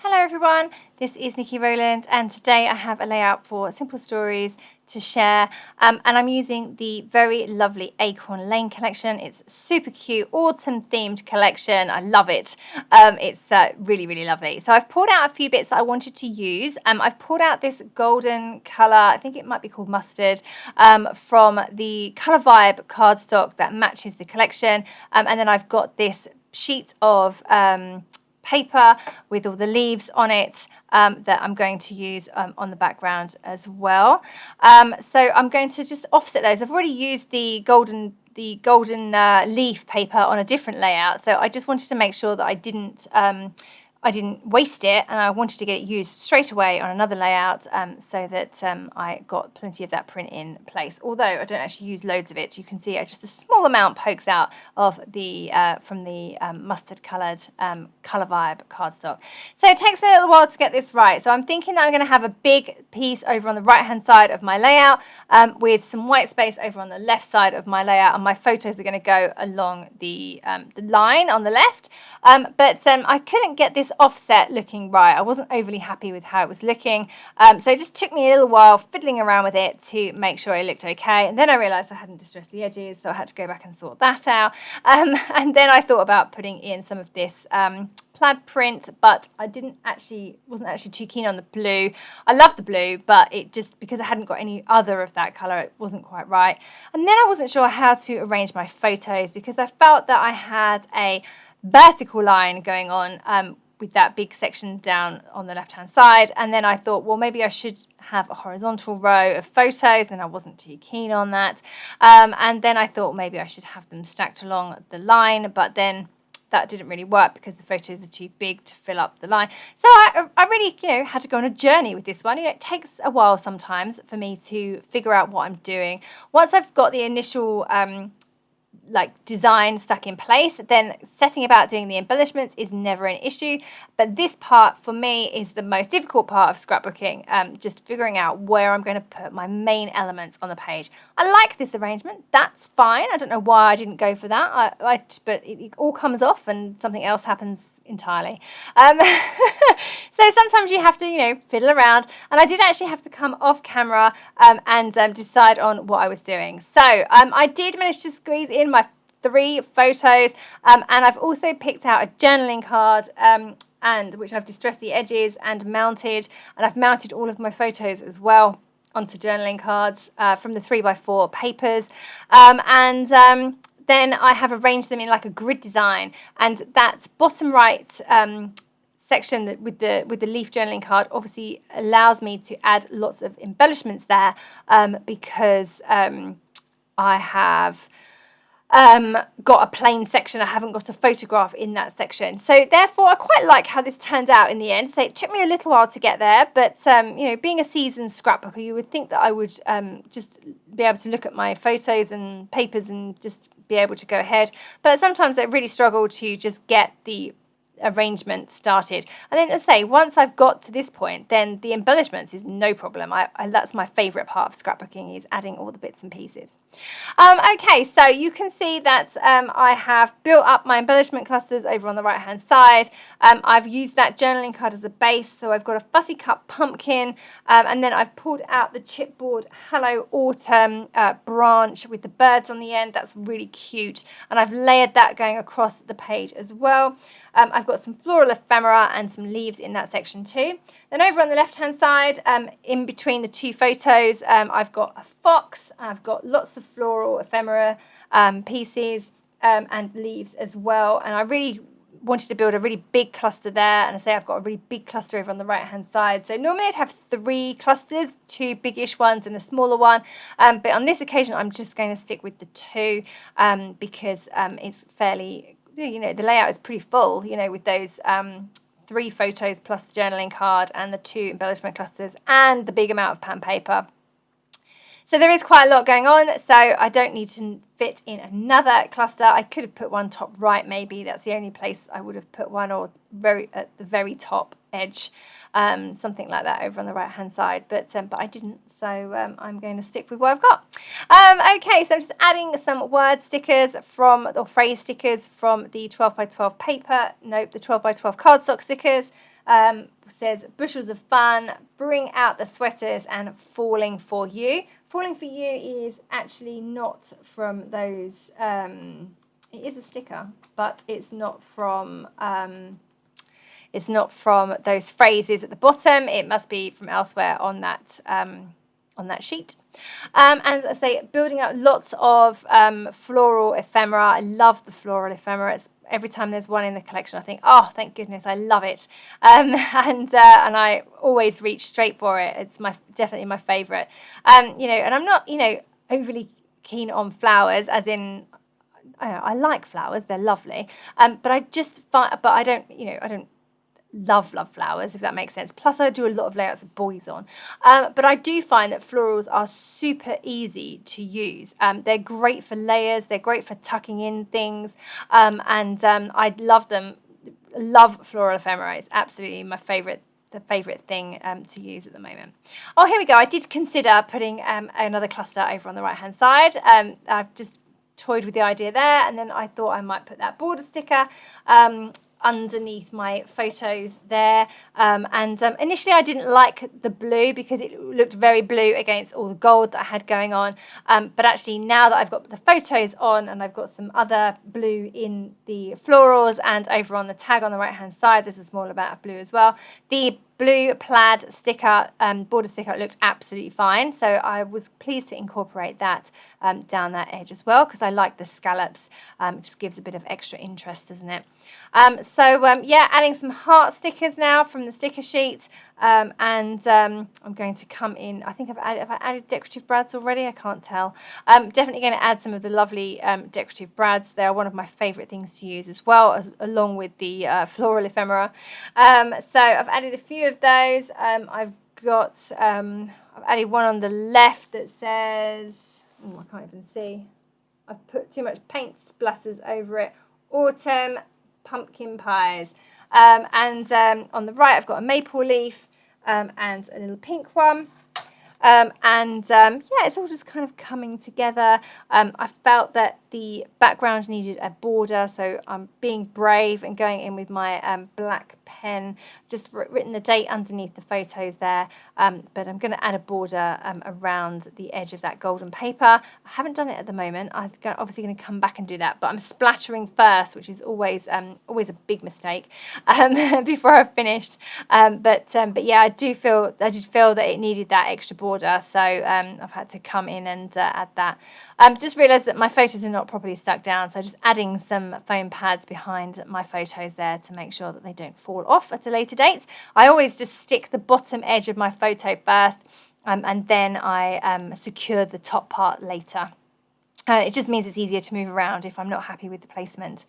Hello everyone, this is Nikki Rowland and today I have a layout for Simple Stories to share and I'm using the very lovely Acorn Lane collection. It's super cute, autumn themed collection. I love it. It's really lovely. So I've pulled out a few bits that I wanted to use. I've pulled out this golden colour, I think it might be called mustard, from the Colour Vibe cardstock that matches the collection, and then I've got this sheet of paper with all the leaves on it that I'm going to use on the background as well. So I'm going to just offset those. I've already used the golden leaf paper on a different layout, so I just wanted to make sure that I didn't waste it, and I wanted to get it used straight away on another layout so that I got plenty of that print in place. Although I don't actually use loads of it, you can see just a small amount pokes out of the from the mustard coloured Colour Vibe cardstock. So it takes me a little while to get this right. So I'm thinking that I'm going to have a big piece over on the right hand side of my layout with some white space over on the left side of my layout, and my photos are going to go along the line on the left. But I couldn't get this offset looking right. I wasn't overly happy with how it was looking, so it just took me a little while fiddling around with it to make sure it looked okay, and then I realized I hadn't distressed the edges, so I had to go back and sort that out, and then I thought about putting in some of this plaid print, but I wasn't actually too keen on the blue. I love the blue, but it just, because I hadn't got any other of that color, it wasn't quite right. And then I wasn't sure how to arrange my photos because I felt that I had a vertical line going on with that big section down on the left hand side, and then I thought, well, maybe I should have a horizontal row of photos, and I wasn't too keen on that, and then I thought maybe I should have them stacked along the line, but then that didn't really work because the photos are too big to fill up the line. So I really had to go on a journey with this one. It takes a while sometimes for me to figure out what I'm doing. Once I've got the initial design stuck in place, then setting about doing the embellishments is never an issue, but this part for me is the most difficult part of scrapbooking, just figuring out where I'm going to put my main elements on the page. I like this arrangement, that's fine. I don't know why I didn't go for that, but it all comes off and something else happens entirely. So sometimes you have to fiddle around, and I did actually have to come off camera and decide on what I was doing. So I did manage to squeeze in my 3 photos, and I've also picked out a journaling card and which I've distressed the edges and mounted, and I've mounted all of my photos as well onto journaling cards from the 3x4 papers, then I have arranged them in like a grid design, and that bottom right section with the leaf journaling card obviously allows me to add lots of embellishments there because I have got a plain section. I haven't got a photograph in that section, so therefore I quite like how this turned out in the end. So it took me a little while to get there, but being a seasoned scrapbooker, you would think that I would just be able to look at my photos and papers and just be able to go ahead, but sometimes I really struggle to just get the arrangement started. And then, as I say, once I've got to this point, then the embellishments is no problem. That's my favourite part of scrapbooking, is adding all the bits and pieces. Okay, so you can see that I have built up my embellishment clusters over on the right hand side. I've used that journaling card as a base, so I've got a fussy cut pumpkin, and then I've pulled out the chipboard Hello Autumn branch with the birds on the end. That's really cute, and I've layered that going across the page as well. I've got some floral ephemera and some leaves in that section too. Then over on the left hand side, in between the 2 photos, I've got a fox, I've got lots of floral ephemera pieces and leaves as well, and I really wanted to build a really big cluster there, and I say I've got a really big cluster over on the right hand side. So normally I'd have 3 clusters, 2 biggish ones and a smaller one, but on this occasion I'm just going to stick with the 2 because it's fairly, the layout is pretty full, with those 3 photos plus the journaling card and the 2 embellishment clusters and the big amount of pan paper. So there is quite a lot going on, so I don't need to fit in another cluster. I could have put one top right, maybe. That's the only place I would have put one, or at the very top edge, something like that over on the right hand side, but I didn't, so I'm going to stick with what I've got. Okay, so I'm just adding some word stickers or phrase stickers from the 12x12 paper, the 12x12 cardstock stickers. says, bushels of fun, bring out the sweaters and falling for you. Falling for you is actually not from those, it is a sticker, but it's not from those phrases at the bottom. It must be from elsewhere on that sheet. And as I say, building up lots of floral ephemera. I love the floral ephemera. Every time there's one in the collection, I think, oh, thank goodness, I love it. And I always reach straight for it. It's definitely my favourite. And I'm not, overly keen on flowers, as in, I like flowers, they're lovely. But I just find, but I don't love flowers, if that makes sense. Plus I do a lot of layouts with boys on, but I do find that florals are super easy to use. They're great for layers, they're great for tucking in things, and I love them. Love floral ephemera. It's absolutely the favorite thing to use at the moment. Oh, here we go. I did consider putting another cluster over on the right hand side. I've just toyed with the idea there, and then I thought I might put that border sticker underneath my photos there, and initially I didn't like the blue because it looked very blue against all the gold that I had going on, but actually now that I've got the photos on and I've got some other blue in the florals and over on the tag on the right hand side there's a small amount of blue as well, the blue plaid sticker, border sticker, looked absolutely fine, so I was pleased to incorporate that down that edge as well, because I like the scallops. It just gives a bit of extra interest, doesn't it? Yeah, adding some heart stickers now from the sticker sheet, and I'm going to come in. I think have I added decorative brads already? I can't tell. Definitely going to add some of the lovely decorative brads. They are one of my favourite things to use as well, along with the floral ephemera. So I've added a few of those. I've added one on the left that says, I can't even see. I've put too much paint splatters over it. Autumn pumpkin pies. And on the right, I've got a maple leaf and a little pink one. Yeah, it's all just kind of coming together. I felt that the background needed a border, so I'm being brave and going in with my black pen, just written the date underneath the photos there, but I'm going to add a border around the edge of that golden paper. I haven't done it at the moment. I'm obviously going to come back and do that, but I'm splattering first, which is always a big mistake before I've finished. But yeah, I did feel that it needed that extra border, so I've had to come in and add that. Just realised that my photos are not properly stuck down, so just adding some foam pads behind my photos there to make sure that they don't fall off at a later date. I always just stick the bottom edge of my photo first, and then I secure the top part later. It just means it's easier to move around if I'm not happy with the placement.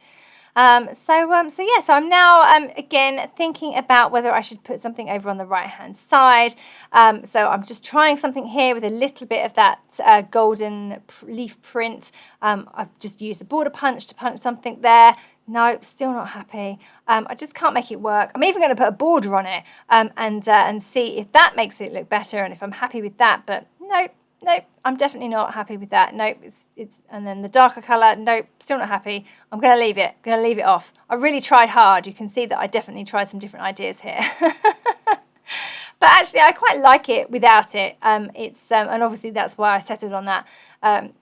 So I'm now again thinking about whether I should put something over on the right hand side. So I'm just trying something here with a little bit of that golden leaf print. I've just used a border punch to punch something there. Nope, still not happy. I just can't make it work. I'm even going to put a border on it and see if that makes it look better and if I'm happy with that. But nope, I'm definitely not happy with that. Nope, it's and then the darker colour, nope, still not happy. I'm going to leave it. Going to leave it off. I really tried hard. You can see that I definitely tried some different ideas here. But actually, I quite like it without it. It's and obviously that's why I settled on that,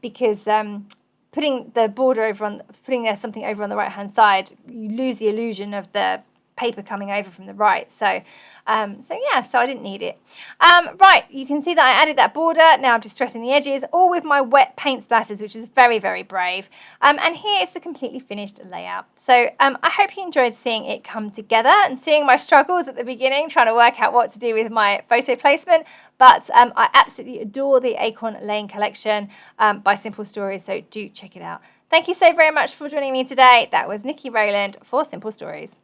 because putting the border over putting something over on the right hand side, you lose the illusion of the paper coming over from the right. So I didn't need it. Right, you can see that I added that border. Now I'm just stressing the edges, all with my wet paint splatters, which is very, very brave. And here is the completely finished layout. So I hope you enjoyed seeing it come together and seeing my struggles at the beginning, trying to work out what to do with my photo placement. But I absolutely adore the Acorn Lane collection by Simple Stories, so do check it out. Thank you so very much for joining me today. That was Nikki Rowland for Simple Stories.